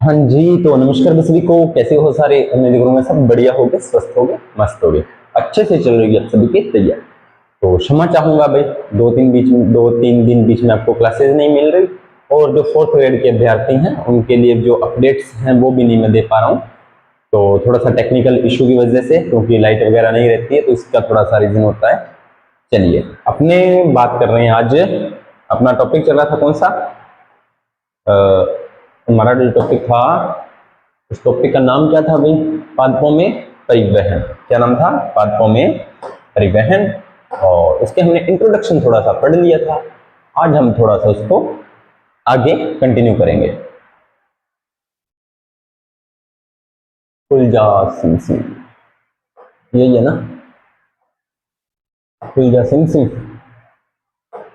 हाँ जी, तो नमस्कार सभी को। कैसे हो सारे? उम्मीद करूंगा सब बढ़िया होगे, स्वस्थ होगे, मस्त होगे, अच्छे से चल रही है आप सभी की तैयारी। तो क्षमा चाहूंगा भाई, 2-3 दिन बीच में आपको क्लासेस नहीं मिल रही, और जो फोर्थ ग्रेड के अभ्यर्थी हैं उनके लिए जो अपडेट्स हैं वो भी नहीं मैं दे पा रहा हूँ। तो थोड़ा सा टेक्निकल इशू की वजह से, क्योंकि लाइट वगैरह नहीं रहती है तो इसका थोड़ा सा रीजन होता है। चलिए, अपने बात कर रहे हैं आज। अपना टॉपिक चल रहा था कौन सा? हमारा जो टॉपिक था, उस टॉपिक का नाम क्या था भाई? पादपों में परिवहन। क्या नाम था? पादपों में परिवहन। और उसके हमने इंट्रोडक्शन थोड़ा सा पढ़ लिया था। आज हम थोड़ा सा उसको आगे कंटिन्यू करेंगे। फुलजा सिंह सिंह, यही है ना? फुलजा सिंह सिंह।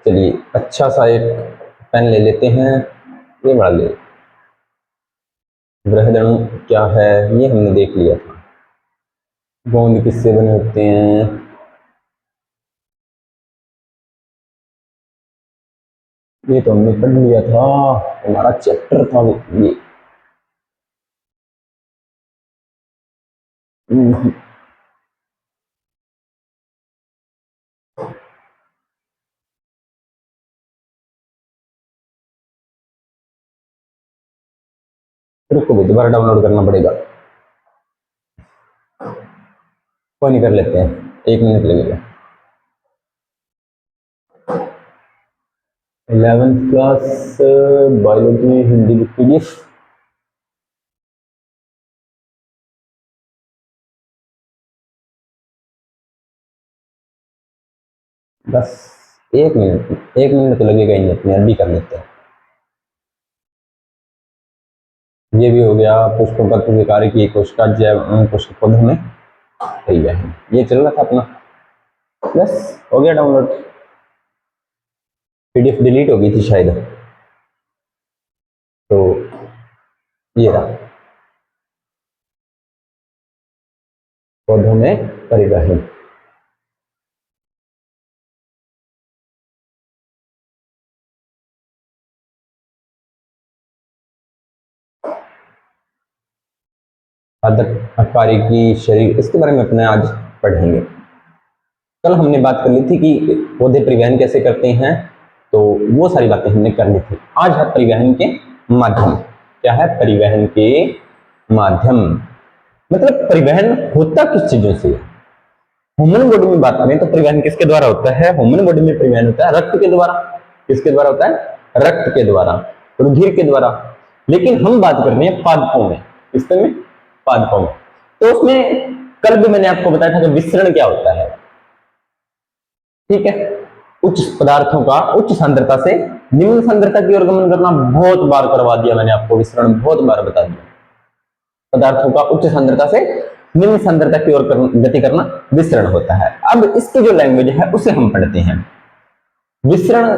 चलिए, अच्छा सा एक पेन ले लेते हैं। ये बड़ा ले। ग्रहदणु क्या है ये हमने देख लिया था। गोंद किससे बने होते हैं? ये तो हमने पढ़ लिया था, हमारा चैप्टर था ये। रुको भी, दोबारा डाउनलोड करना पड़ेगा। कोई नहीं, कर लेते हैं, 1 मिनट लगेगा। 11th class biology Hindi book PDF. बस 1 मिनट, 1 मिनट तो लगेगा ही नहीं, अपने अभी कर लेते हैं। ये भी हो गया। पुष्पपत्र के कार्य की कोशिका जैव पुष्प पौधों में परिवहन, ये चल रहा था अपना। बस हो गया डाउनलोड। पीडीएफ डिलीट हो गई थी शायद, तो ये रहा, पौधों में परिवहन। पादप कार्य की शरीर, इसके बारे में अपने आज पढ़ेंगे। कल हमने बात कर ली थी कि पौधे परिवहन कैसे करते हैं, तो वो सारी बातें हमने कर ली थी। आज है परिवहन के माध्यम। क्या है? परिवहन के माध्यम। मतलब परिवहन होता किस चीजों से? ह्यूमन बॉडी में बात करें तो परिवहन किसके द्वारा होता है? ह्यूमन बॉडी में परिवहन होता है रक्त के द्वारा। किसके द्वारा होता है? रक्त के द्वारा, रुधिर के द्वारा। लेकिन हम बात कर रहे हैं पादपों में। किसमें? पादपों में। तो उसमें कल भी मैंने आपको बताया था कि विसरण क्या होता है। ठीक है, उच्च पदार्थों का उच्च सांद्रता से निम्न सांद्रता की ओर गमन करना। बहुत बार करवा दिया मैंने आपको, विसरण बहुत बार बता दिया। पदार्थों का उच्च सांद्रता से निम्न सांद्रता की ओर गति करना विसरण होता है। अब इसकी जो लैंग्वेज है उसे हम पढ़ते हैं। विसरण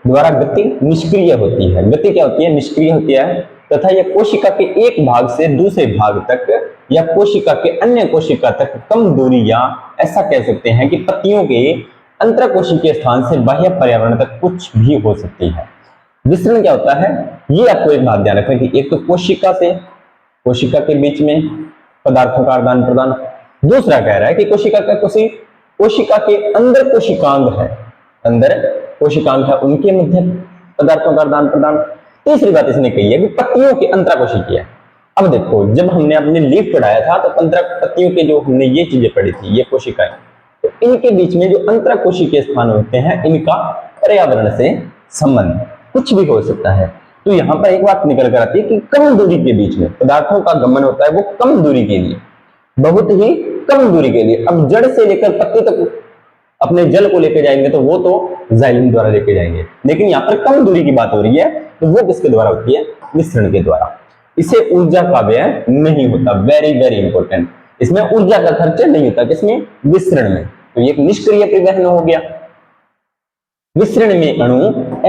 द्वारा गति निष्क्रिय होती है। गति क्या होती है? निष्क्रिय होती है, तथा यह कोशिका के एक भाग से दूसरे भाग तक या कोशिका के अन्य कोशिका तक कम दूरी, या ऐसा कह सकते हैं कि पत्तियों के अंतरकोशिकीय स्थान से बाह्य पर्यावरण तक कुछ भी हो सकती है। विसरण क्या होता है, ये आपको एक बात ध्यान रखना कि एक तो कोशिका से कोशिका के बीच में पदार्थों का आदान प्रदान। दूसरा कह रहा है कि कोशिका के अंदर कोशिकांग है, अंदर कोशिकांग है, उनके मध्य पदार्थों का आदान प्रदान। तीसरी बात इसने कही है कि पत्तियों के अंतरकोशिकीय। अब देखो, जब हमने अपने लीफ पढ़ाया था तो पत्तियों के जो हमने ये चीजें पढ़ी थी, ये कोशिकाएं, तो इनके बीच में जो अंतरकोशिकीय स्थान होते हैं, इनका पर्यावरण से संबंध कुछ भी हो सकता है। तो यहां पर एक बात निकल कर आती है कि कम दूरी के बीच में पदार्थों का गमन होता है, वो कम दूरी के लिए, बहुत ही कम दूरी के लिए। अब जड़ से लेकर पत्ती तक अपने जल को लेकर जाएंगे तो वो तो जाइलम द्वारा लेके जाएंगे, लेकिन यहाँ पर कम दूरी की बात हो रही है, तो वो किसके द्वारा होती है? विसरण के द्वारा। इसे ऊर्जा का व्यय नहीं होता। वेरी वेरी इंपॉर्टेंट, इसमें ऊर्जा का खर्च नहीं होता। किसमें? विसरण में। तो ये निष्क्रिय परिवहन हो गया। विसरण में अणु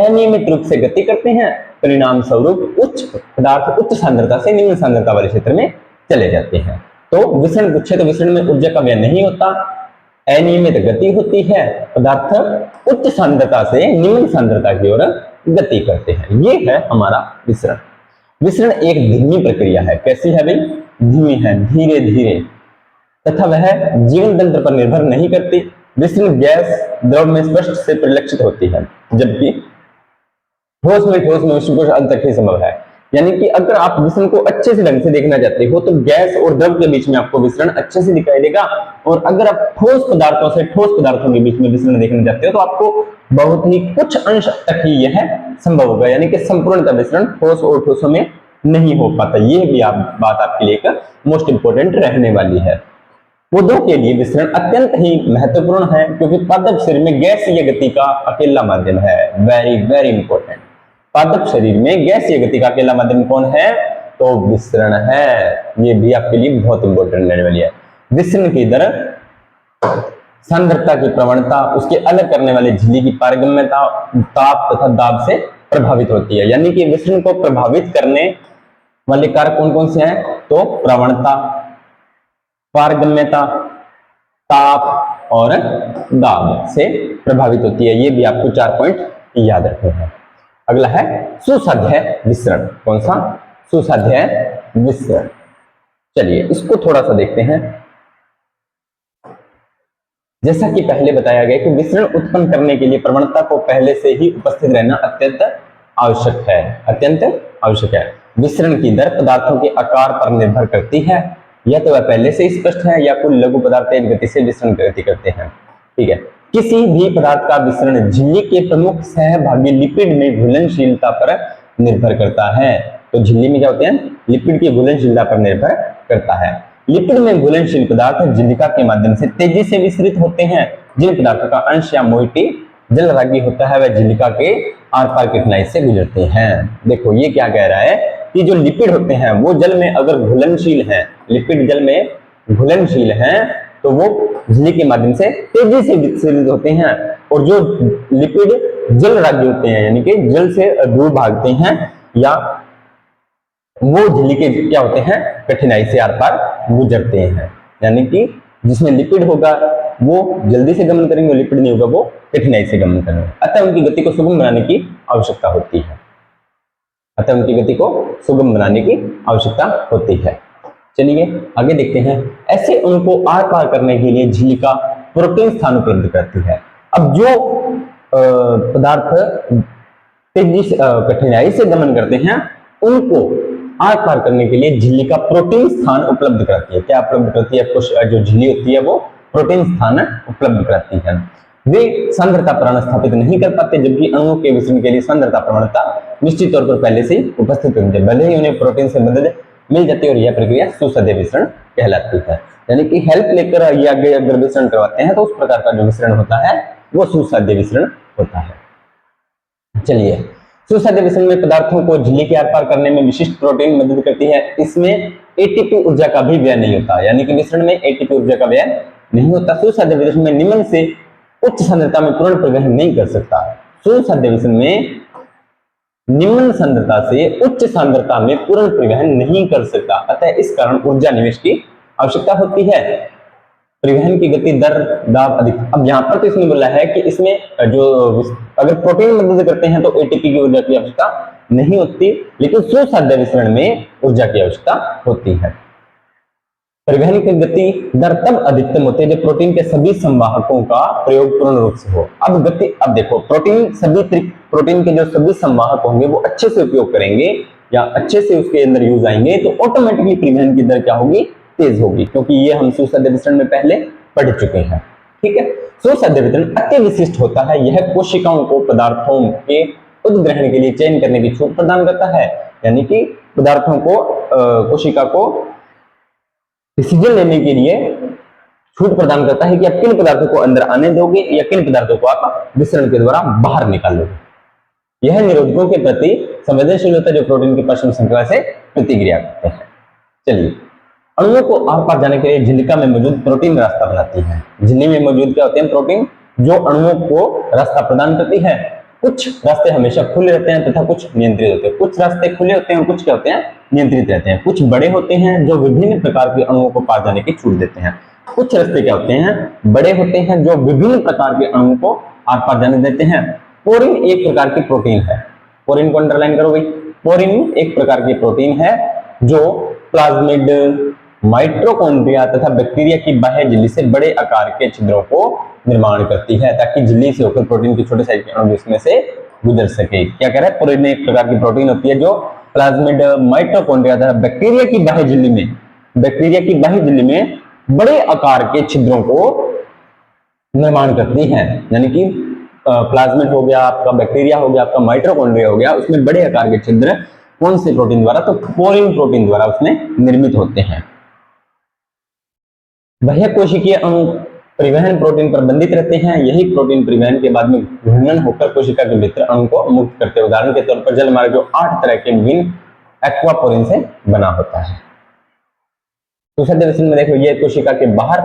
अनियमित रूप से गति करते हैं, परिणाम स्वरूप उच्च पदार्थ उच्च सांद्रता से निम्न सांद्रता वाले क्षेत्र में चले जाते हैं। तो विसरण पूछे तो विसरण में ऊर्जा का व्यय नहीं होता, अनियमित गति होती है, पदार्थ उच्च सांद्रता से निम्न सांद्रता की ओर गति करते हैं। ये है हमारा विसरण। विसरण एक धीमी प्रक्रिया है। कैसी है भाई? धीमी है, धीरे धीरे, तथा वह जीवन तंत्र पर निर्भर नहीं करती। विसरण गैस द्रव में स्पष्ट से परिलक्षित होती है, जबकि ठोस में विसरण कुछ हद तक ही संभव है। यानी कि अगर आप विसरण को अच्छे से ढंग से देखना चाहते हो तो गैस और द्रव के बीच में आपको विसरण अच्छे से दिखाई देगा, और अगर आप ठोस पदार्थों से ठोस पदार्थों के बीच में विसरण देखना चाहते हो तो आपको बहुत ही कुछ अंश तक ही यह संभव होगा, यानी कि संपूर्णतः विसरण ठोस और ठोसों में नहीं हो पाता। यह भी बात आपके लिए एक मोस्ट इंपोर्टेंट रहने वाली है। पौधों के लिए विसरण अत्यंत ही महत्वपूर्ण है, क्योंकि पादप शरीर में गैसीय गति का अकेला माध्यम है। Very very important. पादप शरीर में गैसीय गति का अकेला माध्यम कौन है? तो विसरण है। ये भी आपके लिए बहुत इंपॉर्टेंट रहने वाली है। विसरण की दर, सांद्रता की प्रवणता, उसके अलग करने वाले झिल्ली की पारगम्यता, ताप तथा दाब से प्रभावित होती है। यानी कि विसरण को प्रभावित करने वाले कारक कौन कौन से हैं? तो प्रवणता, पारगम्यता, ताप और दाब से प्रभावित होती है। ये भी आपको 4 पॉइंट याद रखने हैं। अगला है सुसाध्य विसरण। कौन सा? सुसाध्य विसरण। चलिए इसको थोड़ा सा देखते हैं। जैसा कि पहले बताया गया कि विसरण उत्पन्न करने के लिए प्रवणता को पहले से ही उपस्थित रहना अत्यंत आवश्यक है। अत्यंत आवश्यक है। विसरण की दर पदार्थों के आकार पर निर्भर करती है, या तो वह पहले से स्पष्ट है या कुछ लघु पदार्थ तेज गति से विसरण गति करते हैं। ठीक है। किसी भी पदार्थ का विसरण झिल्ली के प्रमुख सहभागी लिपिड में घुलनशीलता पर निर्भर करता है। तो झिल्ली में क्या होते हैं? लिपिड की घुलनशीलता पर निर्भर करता है। लिपिड में घुलनशील पदार्थ झिल्लिका के माध्यम से तेजी से विसरित होते हैं। जिन पदार्थों का अंश या मोइटी जलरागी होता है वह झिल्लिका के आर पार कठिनाई से गुजरते हैं। देखो ये क्या कह रहा है कि जो लिपिड होते हैं वो जल में अगर घुलनशील हैं, लिपिड जल में घुलनशील हैं, तो वो झिल्ली के माध्यम से तेजी से विसरित होते हैं, और जो लिपिड जलरागी होते हैं यानी कि जल से दूर भागते हैं, या वो झिल्ली के क्या होते हैं? कठिनाई से आर पार गुजरते हैं। यानी कि जिसमें लिपिड होगा वो जल्दी से गमन करेंगे, लिपिड नहीं होगा वो कठिनाई से गमन करेंगे। अतः उनकी गति को सुगम बनाने की आवश्यकता होती है। अतः उनकी गति को सुगम बनाने की आवश्यकता होती है। चलिए आगे देखते हैं। ऐसे उनको आर पार करने के लिए झिल्लिका प्रोटीन स्थान उपलब्ध करती है। अब जो पदार्थ तेजी से कठिनाई से गमन करते हैं उनको आर पार करने के लिए झिल्लिका प्रोटीन स्थान उपलब्ध कराती है। क्या उपलब्ध करती है? आपको जो झिल्ली होती है वो प्रोटीन स्थान उपलब्ध कराती है। वे सांद्रता प्रवण स्थापित नहीं कर पाते, जबकि अणुओं के विसरण के लिए सांद्रता प्रवणता निश्चित तौर पर पहले से ही उपस्थित होती है। भले ही उन्हें प्रोटीन से मदद मिल जाती है, और यह प्रक्रिया सुसाध्य विसरण कहलाती है। यानी कि हेल्प लेकर ये आगे अगर विसरण करवाते हैं तो उस प्रकार का जो विसरण होता है वो सुसाध्य विसरण होता है। चलिए सुसाध्य विसरण में पदार्थों को झिल्ली के आर पार करने में विशिष्ट प्रोटीन मदद करती है। इसमें एटीपी ऊर्जा का भी व्यय नहीं होता, यानी कि विसरण में एटीपी ऊर्जा का व्यय नहीं होता। सुसाध्य विसरण में निम्न से उच्च सांद्रता में पूर्ण परिवहन नहीं कर सकता। सुसाध्य विसरण में निम्न सांद्रता से उच्च सांद्रता में पूर्ण परिवहन नहीं कर सकता, अतः इस कारण ऊर्जा निवेश की आवश्यकता होती है। परिवहन की गति, दर, दाब अधिक। अब यहाँ पर तो इसने बोला है कि इसमें जो अगर प्रोटीन मदद करते हैं तो एटीपी की ऊर्जा की आवश्यकता नहीं होती, लेकिन सुसाध्य विसरण में ऊर्जा की आवश्यकता होती है। परिवहन की गति, दर तब अधिकतम होती है जब प्रोटीन के सभी संवाहकों का प्रयोग पूर्ण रूप से हो। अब देखो प्रोटीन के जो सभी संवाहक होंगे वो अच्छे से उपयोग करेंगे या अच्छे से उसके अंदर यूज आएंगे, तो ऑटोमेटिकली परिवहन की दर क्या होगी? तेज होगी, क्योंकि ये हम सुसाध्य विसरण में पहले पढ़ चुके हैं। ठीक है। सुसाध्य विसरण अति विशिष्ट होता है। यह कोशिकाओं को पदार्थों के उद्ग्रहण के लिए चयन करने की छूट प्रदान करता है। यानी कि पदार्थों को कोशिका को डिसीजन लेने के लिए छूट प्रदान करता है कि आप किन पदार्थों को अंदर आने दोगे या किन पदार्थों को आप विसरण के द्वारा बाहर निकालोगे। यह निरोधकों के प्रति संवेदनशील होता है जो प्रोटीन की पश्चिम श्रृंखला से प्रतिक्रिया करते हैं। चलिए अणुओं को आर पार जाने के लिए झिल्लिका में मौजूद प्रोटीन रास्ता बनाती है। झिल्ली में मौजूद क्या होते हैं? प्रोटीन, जो अणुओं को रास्ता प्रदान करती है। कुछ रास्ते हमेशा खुले रहते हैं तथा कुछ नियंत्रित होते हैं। कुछ रास्ते खुले होते हैं और कुछ क्या होते हैं? नियंत्रित रहते हैं। कुछ बड़े होते हैं जो विभिन्न प्रकार के अणुओं को पार जाने की छूट देते हैं। कुछ रास्ते क्या होते हैं? बड़े होते हैं जो विभिन्न प्रकार के अणुओं को आर पार जाने देते हैं। पोरिन एक प्रकार की प्रोटीन है। पोरिन को अंडरलाइन करो भाई। पोरिन एक प्रकार की प्रोटीन है जो प्लाज्मिड, माइटोकॉन्ड्रिया तथा बैक्टीरिया की बाह्य झिल्ली से बड़े आकार के छिद्रों को निर्माण करती है ताकि झिल्ली से होकर प्रोटीन के छोटे साइज के अणु इसमें से गुजर सके। क्या कह रहा है, पोरिन एक प्रकार की प्रोटीन होती है जो प्लाज्मिड, माइटोकॉन्ड्रिया तथा बैक्टीरिया की बाह्य झिल्ली में बड़े आकार के छिद्रों को निर्माण करती है। यानी कि प्लाज्मिड हो गया आपका, बैक्टीरिया हो गया आपका, माइटोकॉन्ड्रिया हो गया, उसमें बड़े आकार के छिद्र कौन से प्रोटीन द्वारा, तो पोरिन प्रोटीन द्वारा उसमें निर्मित होते हैं। बाह्य कोशिकीय अणु परिवहन प्रोटीन पर बंधित रहते हैं। यही प्रोटीन परिवहन के बाद में घूर्णन होकर कोशिका के भीतर अणु को मुक्त करते हैं। उदाहरण के तौर पर जल मार्ग जो 8 तरह के विभिन्न एक्वापोरिन से बना होता है। दूसरे दर्शन में देखो, ये कोशिका के बाहर,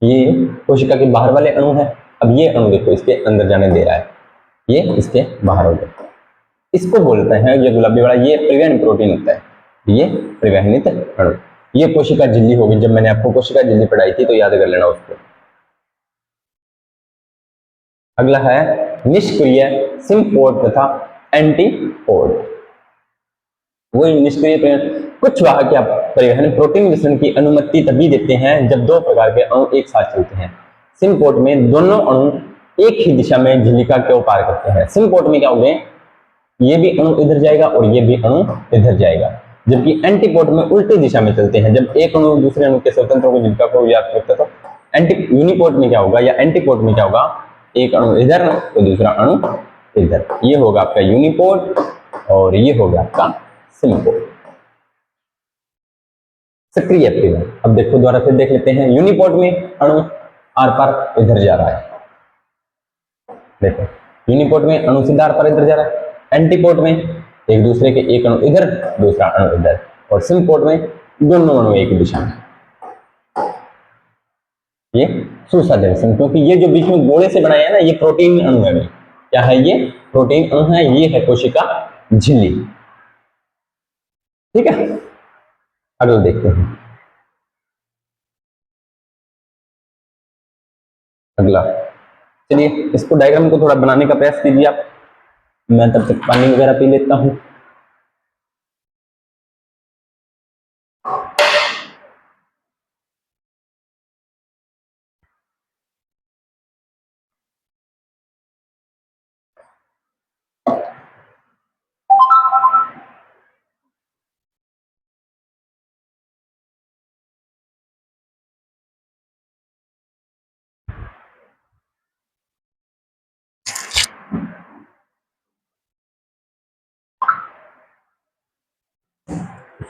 ये कोशिका के बाहर वाले अणु है। अब ये अणु देखो इसके अंदर जाने दे रहा है, ये इसके बाहर हो गया, इसको बोलते हैं, ये गुलाबी वाला ये परिवहन प्रोटीन होता है, ये परिवहनित अणु। ये कोशिका झिल्ली होगी, जब मैंने आपको कोशिका झिल्ली पढ़ाई थी तो याद कर लेना उसको। अगला है निष्क्रिय सिम्पोड तथा एंटीपोड। वही निष्क्रिय कुछ वाहक या परिवहन प्रोटीन मिश्रण की अनुमति तभी देते हैं जब दो प्रकार के अणु एक साथ चलते हैं। सिम्पोड में दोनों अणु एक ही दिशा में झिल्लिका को पार करते हैं। सिम्पोड में क्या हो गए, ये भी अणु इधर जाएगा और ये भी अणु इधर जाएगा, जबकि एंटीपोड में उल्टी दिशा में चलते हैं। जब एक अणु दूसरे अणु के स्वतंत्र को झिल्लिका को याद करता है तो यूनिपोड में क्या होगा या एंटीपोड में क्या होगा, एक अणु इधर तो दूसरा अणु इधर, ये होगा आपका यूनिपोड और ये होगा आपका सिम्पोड। सक्रिय परिवहन, अब देखो दोबारा फिर देख लेते हैं। यूनिपोड में अणु आर पार इधर जा रहा है, देखो यूनिपोड में अणु सीधा आर पार इधर जा रहा है, एंटीपोड में एक दूसरे के एक अणु इधर दूसरा अणु इधर, और सिम्पोड में दोनों अणु एक दिशा में। ये सुसादेशन, क्योंकि ये जो बीच में गोले से बनाया है ना, ये प्रोटीन अणु है। क्या है ये, प्रोटीन अणु है। ये है कोशिका झिल्ली, ठीक है। अगला देखते हैं, अगला चलिए इसको डायग्राम को थोड़ा बनाने का प्रयास कीजिए आप, मैं तब तक पानी वगैरह पी लेता हूं।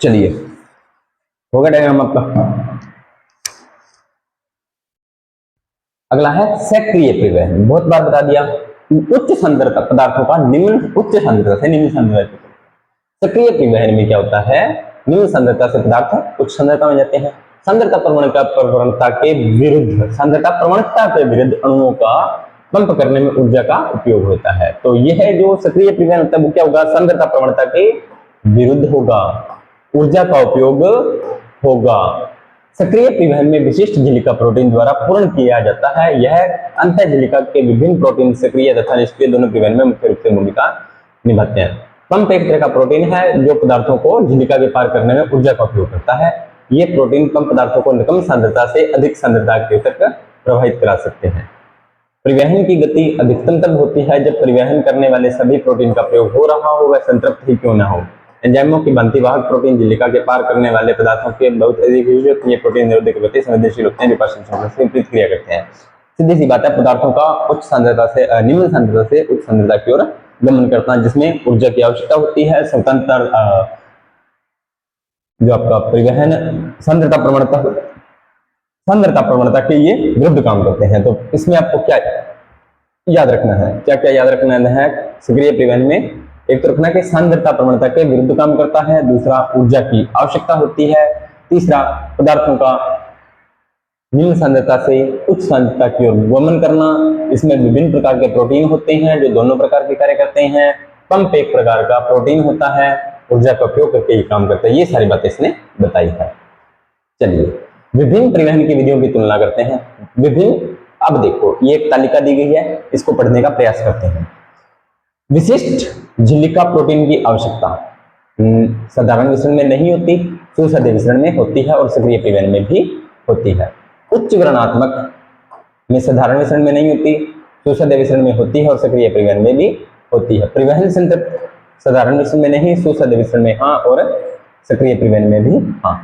चलिए हो गया डायग्राम आपका। अगला है सक्रिय परिवहन। बहुत बार बता दिया, उच्च सांद्रता पदार्थों का निम्न उच्च सांद्रता से निम्न सांद्रता। सक्रिय परिवहन में क्या होता है, निम्न सांद्रता से पदार्थ उच्च सांद्रता में जाते हैं। सांद्रता प्रवणता के विरुद्ध, सांद्रता प्रवणता के विरुद्ध अणुओं का पंप करने में ऊर्जा का उपयोग होता है। तो यह है जो सक्रिय परिवहन होता है, वो क्या होगा, सांद्रता प्रवणता के विरुद्ध होगा, ऊर्जा का उपयोग होगा। सक्रिय परिवहन में विशिष्ट झिल्लिका प्रोटीन द्वारा पूर्ण किया जाता है। यह अंतः झिल्लिका के विभिन्न प्रोटीन सक्रिय तथा निष्क्रिय दोनों परिवहन में मुख्य रूप से भूमिका निभाते हैं। पंप एक तरह का प्रोटीन है जो पदार्थों को झिल्लिका के पार करने में ऊर्जा का उपयोग करता है। ये प्रोटीन पंप पदार्थों को कम सांद्रता से अधिक सांद्रता के तक प्रवाहित करा सकते हैं। परिवहन की गति अधिकतम तब होती है जब परिवहन करने वाले सभी प्रोटीन का प्रयोग हो रहा हो, वह संतृप्त ही क्यों न हो। एंजाइमों की भांति वाहक प्रोटीन झिल्लिका के पार करने वाले पदार्थों के बहुत अधिक ये प्रोटीन निरोधक गति संवेदनशील होते हैं, विपाचन से विपरीत क्रिया करते हैं। सीधी सी बात है, पदार्थों का उच्च सांद्रता से निम्न सांद्रता से उच्च सांद्रता की ओर गमन करता है, जिसमें ऊर्जा की आवश्यकता होती है। स्वतंत्र जो आपका परिवहन सांद्रता प्रवणता के ये विरुद्ध काम करते हैं। तो इसमें आपको क्या याद रखना है, क्या क्या याद रखना है सक्रिय परिवहन में, एक तो रखना कि सांद्रता प्रवणता के विरुद्ध काम करता है, दूसरा ऊर्जा की आवश्यकता होती है, तीसरा पदार्थों का निम्न सांद्रता से उच्च सांद्रता की ओर गमन करना। इसमें विभिन्न प्रकार के प्रोटीन होते हैं जो दोनों प्रकार के कार्य करते हैं। पंप एक प्रकार का प्रोटीन होता है, ऊर्जा का उपयोग करके ये काम करता है। ये सारी बातें इसने बताई है। चलिए विभिन्न परिवहन की विधियों की तुलना करते हैं। विभिन्न, अब देखो ये एक तालिका दी गई है, इसको पढ़ने का प्रयास करते हैं। विशिष्ट झिल्लिका प्रोटीन की आवश्यकता साधारण विसरण में नहीं होती, सुसंयोजित विसरण में होती है और सक्रिय परिवहन में भी होती है। उच्च वर्णात्मक में साधारण विसरण में नहीं होती, सुसंयोजित विसरण में होती है और सक्रिय परिवहन में भी होती है। परिवहन संतृप्त साधारण विसरण में नहीं, सुसंयोजित विसरण में हाँ और सक्रिय परिवहन में भी हाँ।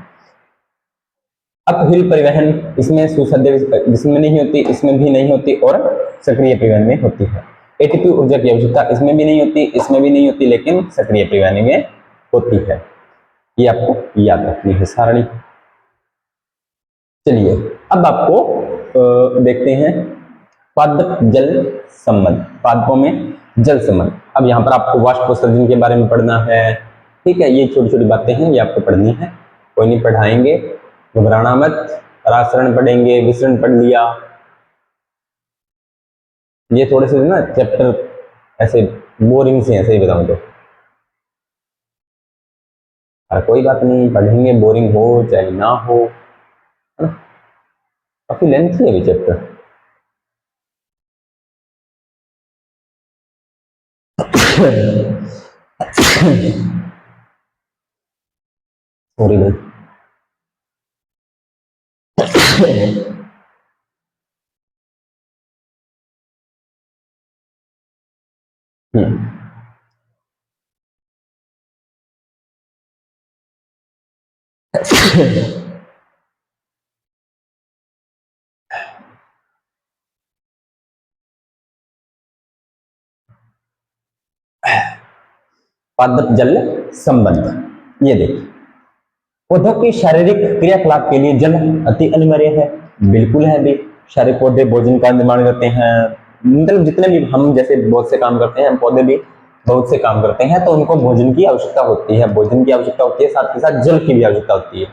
अपहिल परिवहन इसमें सुसंयोजित विसरण में नहीं होती, इसमें भी नहीं होती और सक्रिय परिवहन में होती है। एटीपी ऊर्जा की आवश्यकता इसमें भी नहीं होती, इसमें भी नहीं होती, लेकिन सक्रिय परिवहन में होती है। ये आपको याद रखनी है सारणी। चलिए अब आपको देखते हैं पादप जल संबंध, पादपों में जल संबंध। अब यहाँ पर आपको वाष्पोत्सर्जन के बारे में पढ़ना है, ठीक है। ये छोटी छोटी बातें हैं, ये आपको पढ़नी है, कोई नहीं पढ़ाएंगे, घबराना मत। रासरण पढ़ेंगे, विसरण पढ़ लिया, ये थोड़े से ना चैप्टर ऐसे बोरिंग से हैं, सही बताऊं तो। कोई बात नहीं, पढ़ेंगे, बोरिंग हो चाहे ना हो, है ना। काफी लेंथी है ये चैप्टर। सॉरी भाई। पादप जल संबंध। ये देखिए, पौधों की शारीरिक क्रियाकलाप के लिए जल अति अनिवार्य है। बिल्कुल है भी। सारे पौधे भोजन का निर्माण करते हैं, मतलब जितने भी हम जैसे बहुत से काम करते हैं, पौधे भी बहुत से काम करते हैं, तो उनको भोजन की आवश्यकता होती है। भोजन की आवश्यकता होती है, साथ के साथ जल की भी आवश्यकता होती है,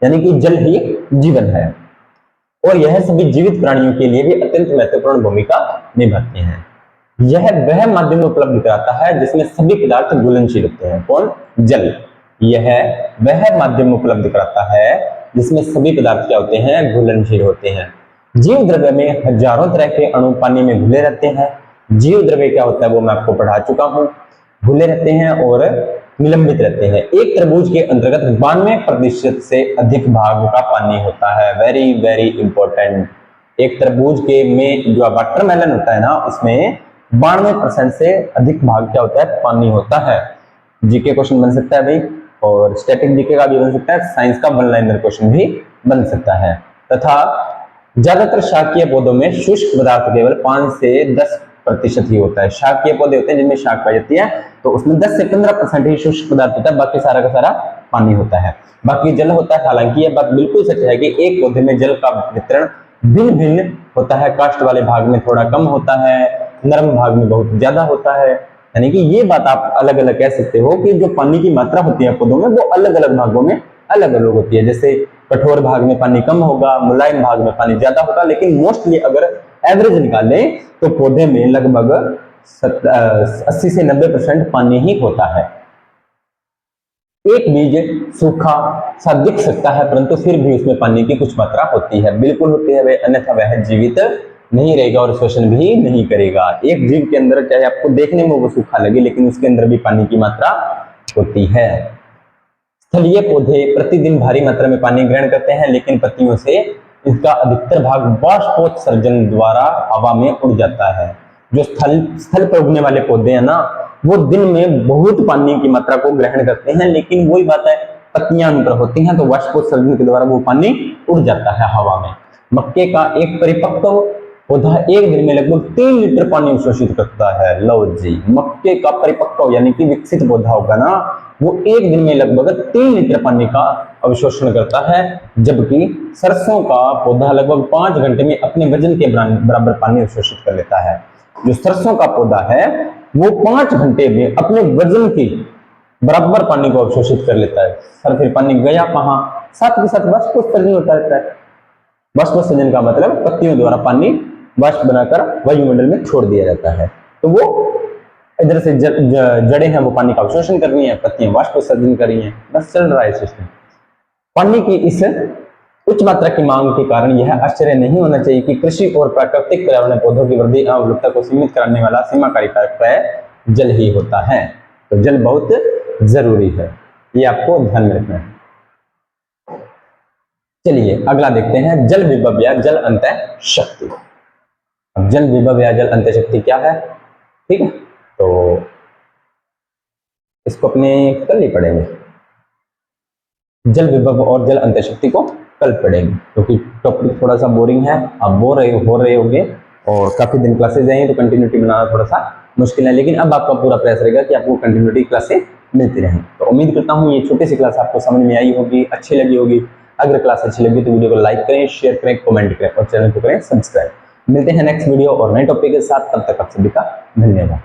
यानी कि जल ही जीवन है। और यह सभी जीवित प्राणियों के लिए भी अत्यंत महत्वपूर्ण भूमिका निभाते हैं। यह वह माध्यम उपलब्ध कराता है जिसमें सभी पदार्थ घुलनशील होते हैं। कौन? जल। यह वह माध्यम उपलब्ध कराता है जिसमें सभी पदार्थ क्या होते हैं? घुलनशील होते हैं। जीव द्रव्य में हजारों तरह के अणु पानी में घुले रहते हैं। जीव द्रव्य क्या होता है वो मैं आपको पढ़ा चुका हूं। घुले रहते हैं और निलंबित रहते हैं। एक तरबूज के अंतर्गत 92% से अधिक भाग का पानी होता है। Very very important. एक तरबूज के में जो वाटरमेलन होता है ना, उसमें 92% से अधिक भाग क्या होता है? पानी होता है। जीके क्वेश्चन बन सकता है भाई, और स्टैटिक जीके का भी बन सकता है, साइंस का वन लाइनर क्वेश्चन भी बन सकता है। तथा ज्यादातर शाकीय पौधों में शुष्क पदार्थ केवल 5 से 10% ही होता है। शाकीय पौधे होते हैं जिनमें शाक पाई जाती है, तो उसमें 10 से 15% ही शुष्क पदार्थ होता है, बाकी सारा का सारा पानी होता है। बाकी जल होता है। हालांकि यह बात बिल्कुल सच है कि एक पौधे में जल का वितरण भिन्न भिन्न होता है। काष्ठ वाले भाग में थोड़ा कम होता है, नरम भाग में बहुत ज्यादा होता है। यानी कि ये बात आप अलग अलग कह सकते हो कि जो पानी की मात्रा होती है पौधों में, वो अलग अलग भागों में अलग अलग होती है। जैसे कठोर भाग में पानी कम होगा, मुलायम भाग में पानी ज्यादा होगा, लेकिन मोस्टली अगर एवरेज निकालें तो पौधे में लगभग 80 से 90% पानी ही होता है। एक बीज सूखा सा दिख सकता है, परंतु फिर भी उसमें पानी की कुछ मात्रा होती है। बिल्कुल होती है, अन्यथा वह जीवित नहीं रहेगा और श्वसन भी नहीं करेगा। एक जीव के अंदर चाहे आपको देखने में वो सूखा लगे, लेकिन उसके अंदर भी पानी की मात्रा होती है। स्थलीय पौधे प्रतिदिन भारी मात्रा में पानी ग्रहण करते हैं, लेकिन पत्तियों से इसका अधिकतर भाग बाष्पोत्सर्जन द्वारा हवा में उड़ जाता है। जो स्थल पर उगने वाले पौधे हैं ना, वो दिन में बहुत पानी की मात्रा को ग्रहण करते हैं, लेकिन वही बात है, पत्तियां उन पर होती हैं तो बाष्पोत्सर्जन के द्वारा वो पानी उड़ जाता है हवा में। मक्के का एक परिपक्व पौधा एक दिन में लगभग 3 लीटर पानी अवशोषित करता है। लो जी, मक्के का परिपक्व यानी कि विकसित पौधा होगा ना, वो एक दिन में लगभग 3 लीटर पानी का अवशोषण करता है, जबकि सरसों का पौधा लगभग 5 घंटे में अपने वजन के बराबर पानी अवशोषित कर लेता है। जो सरसों का पौधा है वो 5 घंटे में अपने वजन के बराबर पानी को अवशोषित कर लेता है। सर फिर पानी गया कहां? साथ के साथ बाष्पोत्सर्जन होता रहता है। बाष्पोत्सर्जन का मतलब पत्तियों द्वारा पानी वाष्प बनाकर वायुमंडल में छोड़ दिया जाता है। तो वो इधर से जड़ें हैं वो पानी का अवशोषण कर रही हैं, पत्तियां वाष्पोत्सर्जन कर रही हैं, बस चल रहा है सिस्टम। पानी की इस उच्च मात्रा की मांग के कारण यह आश्चर्य नहीं होना चाहिए कि कृषि और प्राकृतिक पर्यावरण पौधों की वृद्धि अवलुप्तता को सीमित करने वाला सीमाकारी कारक तय जल ही होता है। तो जल बहुत जरूरी है, ये आपको ध्यान में रखना है। चलिए अगला देखते हैं, जल विभव या जल अंतः शक्ति। अब जल विभव या जल अंतः शक्ति क्या है, ठीक है, तो इसको अपने कल ही पढ़ेंगे। जल विभव और जल अंतः शक्ति को कल पढ़ेंगे, क्योंकि टॉपिक थोड़ा सा बोरिंग है, आप बोर हो रहे होंगे और काफी दिन क्लासेस जाएंगे तो कंटिन्यूटी बनाना थोड़ा सा मुश्किल है, लेकिन अब आपका पूरा प्रयास रहेगा कि आपको कंटिन्यूटी क्लासेस मिलती रहें। तो उम्मीद करता हूँ ये छोटी सी क्लास आपको समझ में आई होगी, अच्छी लगी होगी। अगर क्लास अच्छी लगी तो वीडियो को लाइक करें, शेयर करें, कमेंट करें और चैनल को करें सब्सक्राइब। मिलते हैं नेक्स्ट वीडियो और नए टॉपिक के साथ, तब तक आप सभी का धन्यवाद।